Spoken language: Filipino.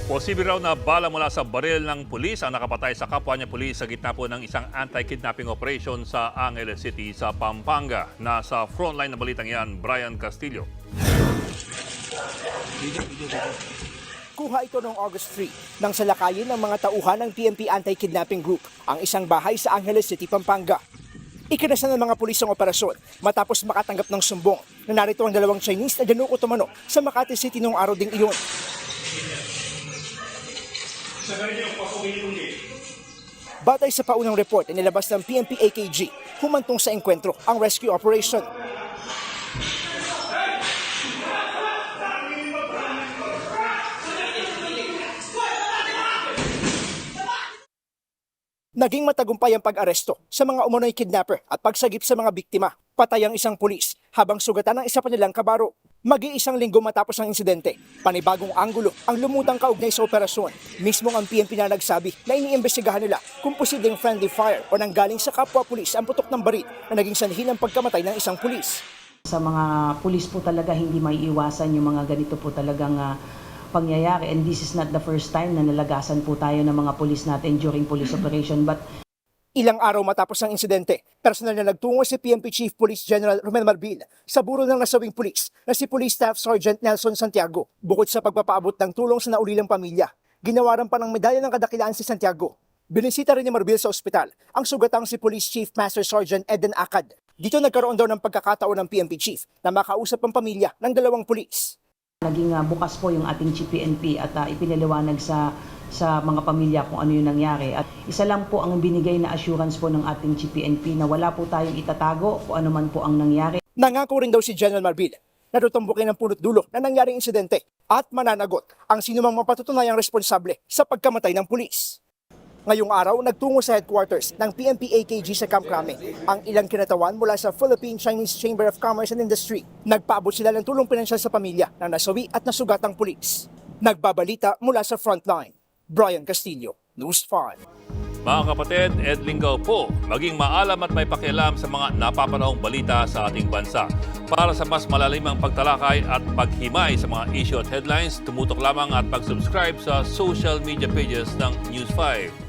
Posible raw na bala mula sa baril ng pulis ang nakapatay sa kapwa niya pulis sa gitna po ng isang anti-kidnapping operation sa Angeles City sa Pampanga. Nasa frontline na balitang yan, Brian Castillo. Kuha ito noong August 3 nang salakayin ng mga tauhan ng PNP Anti-Kidnapping Group ang isang bahay sa Angeles City, Pampanga. Ikinasa ng mga pulis ang operasyon matapos makatanggap ng sumbong na narito ang dalawang Chinese na danuko tumano sa Makati City noong araw ding iyon. Batay sa paunang report na nilabas ng PNP AKG, humantong sa engkwentro ang rescue operation. Naging matagumpay ang pag-aresto sa mga umunoy kidnapper at pagsagip sa mga biktima. Patay ang isang pulis habang sugatan ng isa pa nilang kabaro. Mag-iisang linggo matapos ang insidente, panibagong anggulo ang lumutang kaugnay sa operasyon. Mismo ang PNP na nagsabi na iniimbestigahan nila kung posibleng friendly fire o nanggaling sa kapwa pulis ang putok ng baril na naging sanhi ng pagkamatay ng isang pulis. Sa mga pulis po talaga hindi maiiwasan yung mga ganito po talagang pangyayari, and this is not the first time na nalagasan po tayo ng mga pulis natin during police operation. But ilang araw matapos ang insidente, personal na nagtungo si PNP Chief Police General Romel Marbil sa buro ng nasawing pulis na si Police Staff Sergeant Nelson Santiago. Bukod sa pagpapaabot ng tulong sa naulilang pamilya, ginawaran pa ng medalya ng kadakilaan si Santiago. Binisita rin ni Marbil sa ospital ang sugatang si Police Chief Master Sergeant Eden Acad. Dito nagkaroon daw ng pagkakataon ng PNP Chief na makausap ang pamilya ng dalawang pulis. naging bukas po yung ating PNP at ipinaliwanag sa mga pamilya kung ano yung nangyari. At isa lang po ang binigay na assurance po ng ating PNP na wala po tayong itatago kung ano man po ang nangyari. Nangako rin daw si General Marbil na tutumbukin ang punot dulo na nangyaring insidente at mananagot ang sinumang mapatutunayang responsable sa pagkamatay ng pulis. Ngayong araw, nagtungo sa headquarters ng PNP AKG sa Camp Crame ang ilang kinatawan mula sa Philippine-Chinese Chamber of Commerce and Industry. Nagpaabot sila ng tulong pinansyal sa pamilya ng nasawi at nasugatang pulis. Nagbabalita mula sa frontline. Brian Castillo, News 5. Mga kapatid, Ed Lingaw po, maging maalam at may pakialam sa mga napapanahong balita sa ating bansa. Para sa mas malalimang pagtalakay at paghimay sa mga issue at headlines, tumutok lamang at pag-subscribe sa social media pages ng News 5.